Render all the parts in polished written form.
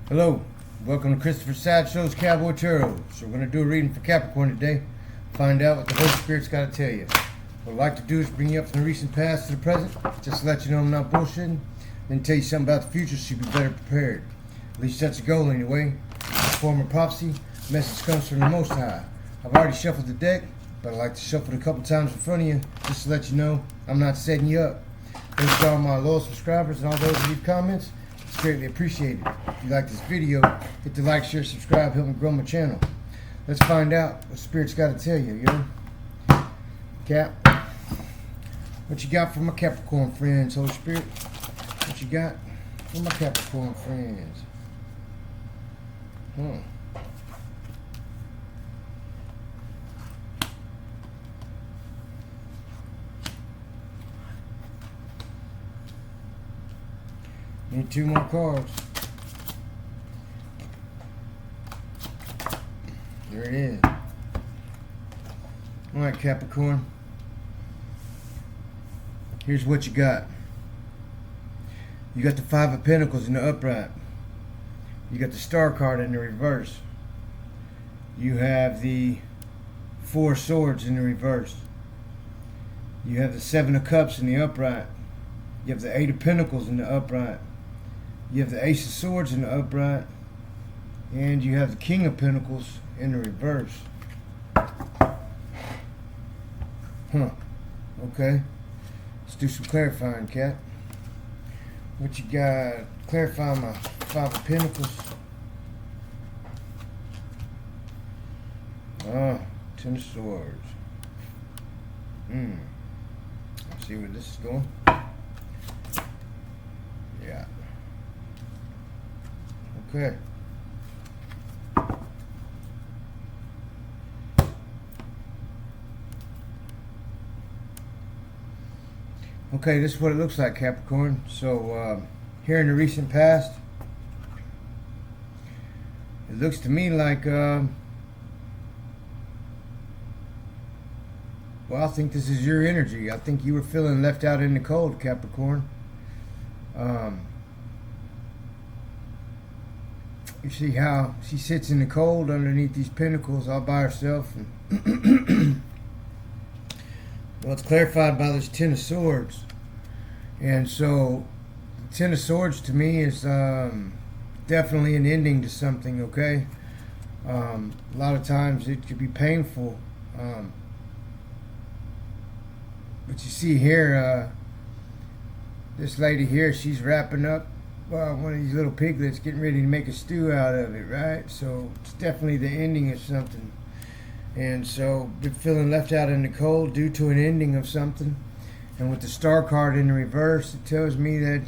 Hello, welcome to Christopher Sideshow's Cowboy Tarot. So we're going to do a reading for Capricorn today. Find out what the Holy Spirit's got to tell you. What I'd like to do is bring you up from the recent past to the present, just to let you know I'm not bullshitting, then tell you something about the future so you'll be better prepared. At least that's the goal anyway. It's a form of prophecy. The message comes from the Most High. I've already shuffled the deck, but I like to shuffle it a couple times in front of you, just to let you know I'm not setting you up. Thanks to all my loyal subscribers and all those who leave comments. It's greatly appreciated. If you like this video, hit the like, share, subscribe, help me grow my channel. Let's find out what Spirit's got to tell you, yo. Cap, what you got for my Capricorn friends, Holy Spirit? What you got for my Capricorn friends? Need two more cards. There it is. Alright, Capricorn. Here's what you got. You got the Five of Pentacles in the upright. You got the Star card in the reverse. You have the Four of Swords in the reverse. You have the Seven of Cups in the upright. You have the Eight of Pentacles in the upright. You have the Ace of Swords in the upright. And you have the King of Pentacles in the reverse. Okay. Let's do some clarifying, Cat. What you got? Clarify my Five of Pentacles. Ten of Swords. Let's see where this is going. Yeah. Okay. Okay, this is what it looks like, Capricorn. So, here in the recent past, it looks to me like, well, I think this is your energy. I think you were feeling left out in the cold, Capricorn. You see how she sits in the cold underneath these pentacles all by herself. And well, it's clarified by this Ten of Swords. And so, the Ten of Swords to me is definitely an ending to something, okay? A lot of times it could be painful. But you see here, this lady here, she's wrapping up one of these little piglets, getting ready to make a stew out of it, right? So it's definitely the ending of something. And so, been feeling left out in the cold due to an ending of something. And with the Star card in the reverse, it tells me that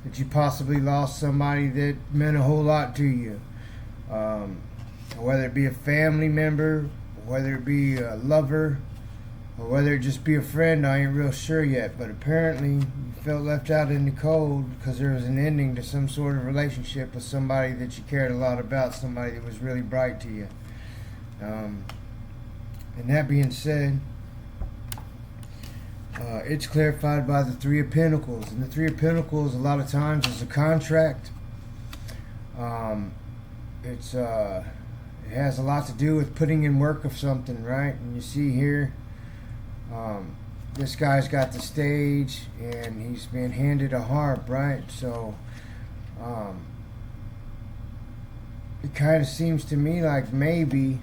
that you possibly lost somebody that meant a whole lot to you. Whether it be a family member, whether it be a lover, or whether it just be a friend, I ain't real sure yet. But apparently, you felt left out in the cold because there was an ending to some sort of relationship with somebody that you cared a lot about, somebody that was really bright to you. And that being said, it's clarified by the Three of Pentacles. And the Three of Pentacles, a lot of times, is a contract. It has a lot to do with putting in work of something, right? And you see here, this guy's got the stage and he's been handed a harp, right? So it kind of seems to me like maybe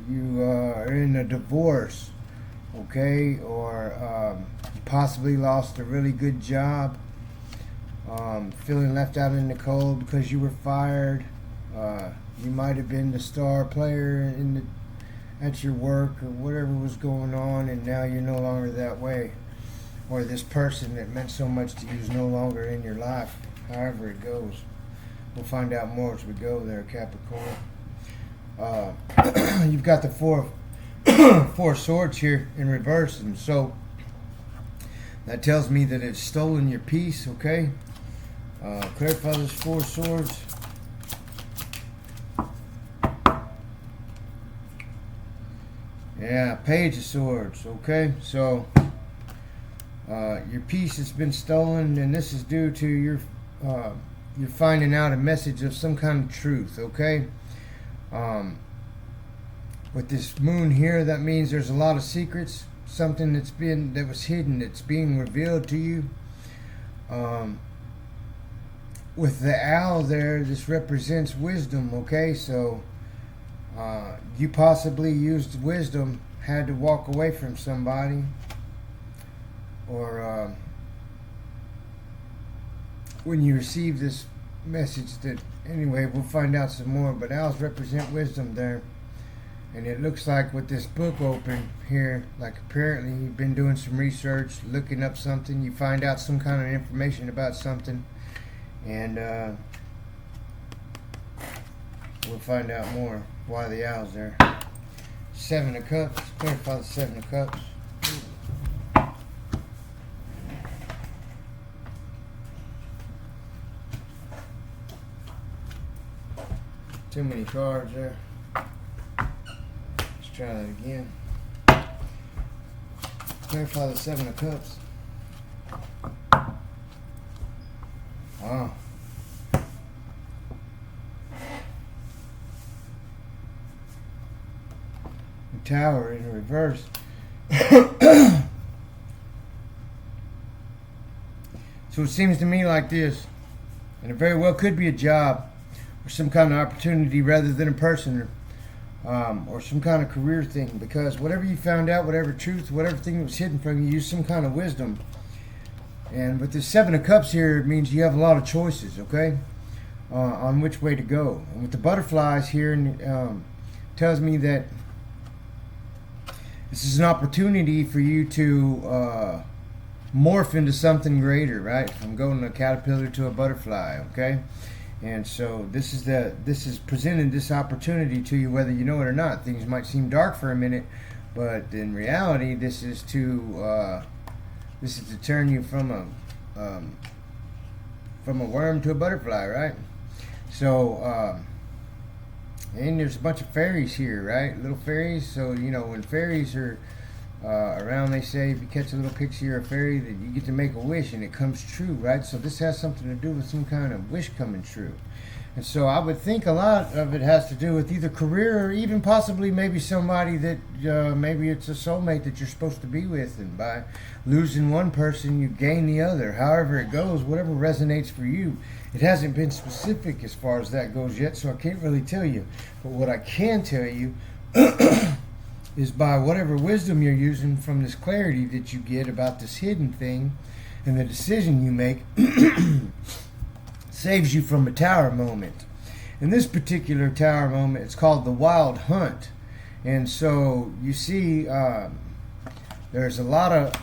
you are in a divorce, okay? Or you possibly lost a really good job, feeling left out in the cold because you were fired. You might have been the star player at your work or whatever was going on, and now you're no longer that way. Or this person that meant so much to you is no longer in your life. However it goes. We'll find out more as we go there, Capricorn. You've got the Four of Swords here in reverse, and so that tells me that it's stolen your peace, okay? Clarify this Four of Swords. Yeah, Page of Swords, okay? So, your peace has been stolen, and this is due to your you're finding out a message of some kind of truth, okay? With this moon here, that means there's a lot of secrets, something that was hidden, that's being revealed to you. With the owl there, this represents wisdom, okay? So you possibly used wisdom, had to walk away from somebody, or when you receive this message that, anyway, we'll find out some more, but owls represent wisdom there. And it looks like with this book open here, like apparently you've been doing some research, looking up something, you find out some kind of information about something, and we'll find out more why the owl's there. Seven of Cups, clarify the Seven of Cups. Too many cards there. Let's try that again. Clarify the Seven of Cups. Wow. The Tower in reverse. So it seems to me like this, and it very well could be a job or some kind of opportunity rather than a person, or some kind of career thing, because whatever you found out, whatever truth, whatever thing that was hidden from you, use some kind of wisdom. And with the Seven of Cups here, it means you have a lot of choices, okay, on which way to go. And with the butterflies here, tells me that this is an opportunity for you to morph into something greater, right? From going a caterpillar to a butterfly, okay? And so this is presenting this opportunity to you, whether you know it or not. Things might seem dark for a minute, but in reality, this is to turn you from a worm to a butterfly, right? So, and there's a bunch of fairies here, right? Little fairies. So you know when fairies are around, they say if you catch a little picture of a fairy, that you get to make a wish and it comes true, right? So this has something to do with some kind of wish coming true. And so I would think a lot of it has to do with either career or even possibly maybe somebody that maybe it's a soulmate that you're supposed to be with, and by losing one person you gain the other. However it goes, whatever resonates for you. It hasn't been specific as far as that goes yet, so I can't really tell you. But what I can tell you is by whatever wisdom you're using from this clarity that you get about this hidden thing, and the decision you make saves you from a tower moment. In this particular tower moment, it's called the Wild Hunt. And so you see there's a lot of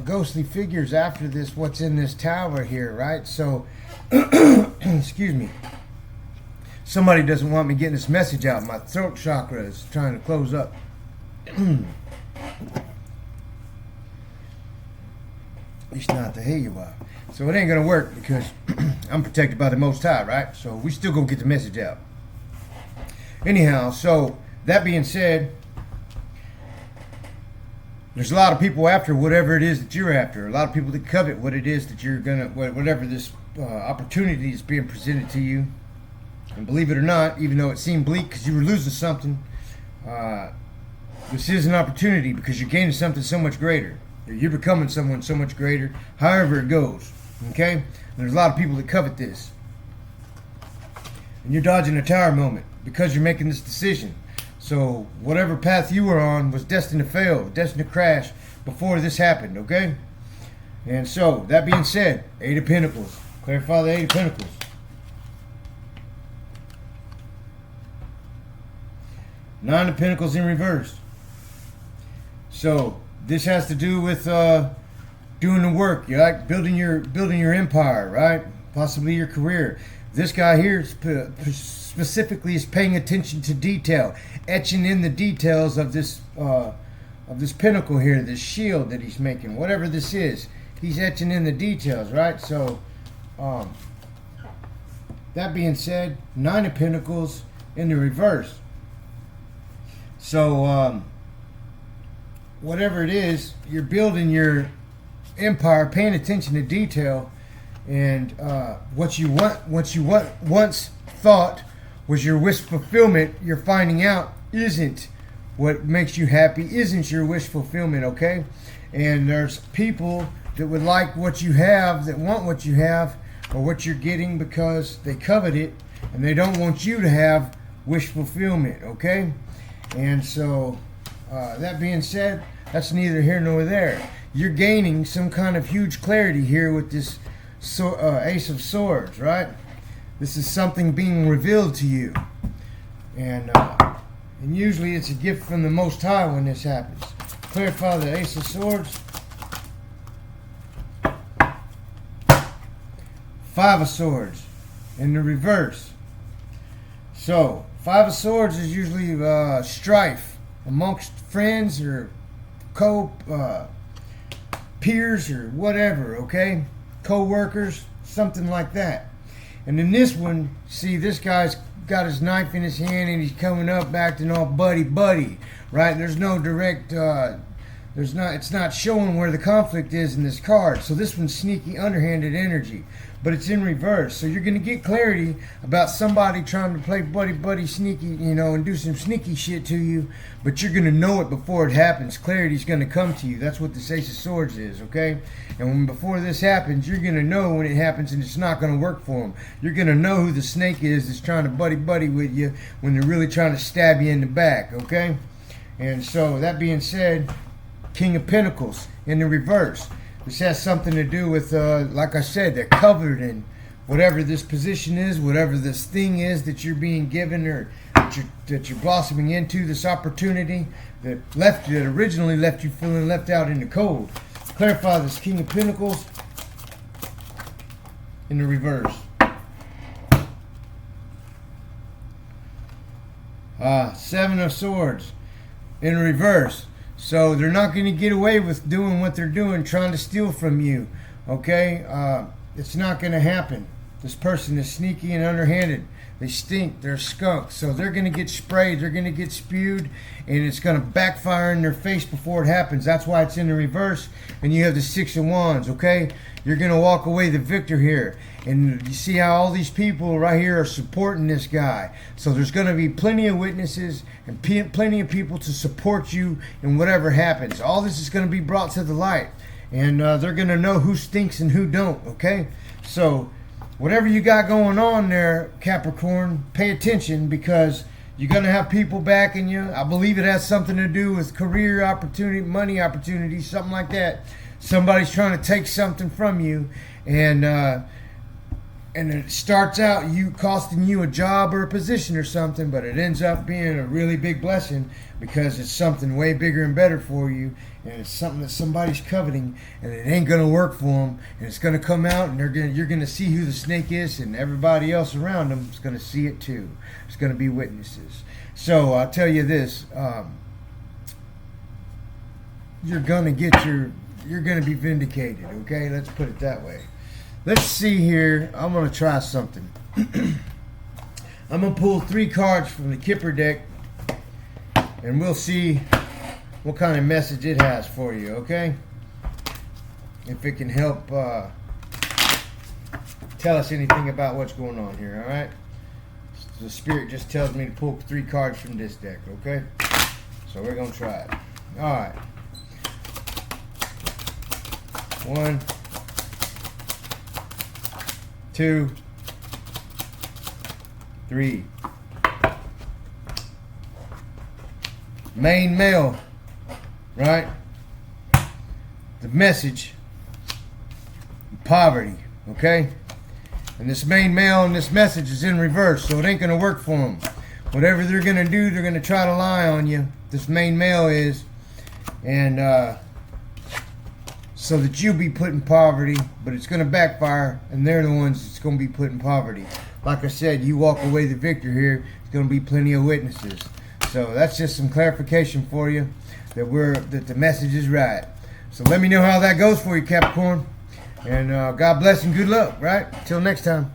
ghostly figures after this, what's in this tower here, right? So excuse me, somebody doesn't want me getting this message out. My throat chakra is trying to close up. At least not to hear you out. So it ain't gonna work because I'm protected by the Most High, right? So we still gonna get the message out. Anyhow, so that being said, there's a lot of people after whatever it is that you're after. A lot of people that covet what it is that you're gonna, whatever this opportunity is being presented to you. And believe it or not, even though it seemed bleak because you were losing something, this is an opportunity because you're gaining something so much greater. You're becoming someone so much greater, however it goes. Okay? And there's a lot of people that covet this. And you're dodging a tower moment because you're making this decision. So whatever path you were on was destined to fail, destined to crash before this happened, okay? And so, that being said, Eight of Pentacles. Clarify the Eight of Pentacles. Nine of Pentacles in reverse. So this has to do with doing the work. You like building your empire, right? Possibly your career. This guy here specifically is paying attention to detail, etching in the details of this pentacle here, this shield that he's making, whatever this is. He's etching in the details, right? So, that being said, Nine of Pentacles in the reverse. So, whatever it is, you're building your empire, paying attention to detail, And what you once thought was your wish fulfillment, you're finding out isn't what makes you happy, isn't your wish fulfillment, okay? And there's people that would like what you have, that want what you have, or what you're getting because they covet it, and they don't want you to have wish fulfillment, okay? And so, that being said, that's neither here nor there. You're gaining some kind of huge clarity here with this Ace of Swords, right? This is something being revealed to you. And usually it's a gift from the Most High when this happens. Clarify the Ace of Swords. Five of Swords in the reverse. So, Five of Swords is usually strife amongst friends or peers or whatever, okay? Co-workers, something like that. And in this one, see, this guy's got his knife in his hand and he's coming up acting all buddy, right? There's no direct, it's not showing where the conflict is in this card. So this one's sneaky, underhanded energy, but it's in reverse. So you're going to get clarity about somebody trying to play buddy sneaky, you know, and do some sneaky shit to you, but you're going to know it before it happens. Clarity's going to come to you. That's what the Ace of Swords is, okay? And before this happens, you're going to know when it happens, and it's not going to work for them. You're going to know who the snake is that's trying to buddy with you when they're really trying to stab you in the back, okay? And so, that being said, King of Pentacles in the reverse. This has something to do with, like I said, they're covered in whatever this position is, whatever this thing is that you're being given or that you're blossoming into, this opportunity that originally left you feeling left out in the cold. Clarify this King of Pentacles in the reverse. Seven of Swords in reverse. So they're not going to get away with doing what they're doing, trying to steal from you, okay? It's not going to happen. This person is sneaky and underhanded. They stink. They're skunks. So they're going to get sprayed. They're going to get spewed, and it's going to backfire in their face before it happens. That's why it's in the reverse, and you have the Six of Wands, okay? You're going to walk away the victor here. And you see how all these people right here are supporting this guy. So there's going to be plenty of witnesses and plenty of people to support you in whatever happens. All this is going to be brought to the light. And they're going to know who stinks and who don't, okay? So whatever you got going on there, Capricorn, pay attention, because you're going to have people backing you. I believe it has something to do with career opportunity, money opportunities, something like that. Somebody's trying to take something from you, and it starts out you costing you a job or a position or something, but it ends up being a really big blessing because it's something way bigger and better for you, and it's something that somebody's coveting, and it ain't gonna work for them, and it's gonna come out, and you're gonna see who the snake is, and everybody else around them is gonna see it too. It's gonna be witnesses. So I'll tell you this: you're gonna be vindicated. Okay, let's put it that way. Let's see here. I'm going to try something. I'm going to pull 3 cards from the Kipper deck, and we'll see what kind of message it has for you, okay? If it can help tell us anything about what's going on here, all right? The Spirit just tells me to pull 3 cards from this deck, okay? So we're going to try it. All right. 1, 2, 3. Main male, right? The message, poverty, okay? And this main male and this message is in reverse, so it ain't gonna work for them. Whatever they're gonna do, they're gonna try to lie on you. This main male is, and so that you'll be put in poverty, but it's going to backfire, and they're the ones that's going to be put in poverty. Like I said, you walk away the victor here. There's going to be plenty of witnesses. So that's just some clarification for you that the message is right. So let me know how that goes for you, Capricorn. And God bless and good luck, right? Till next time.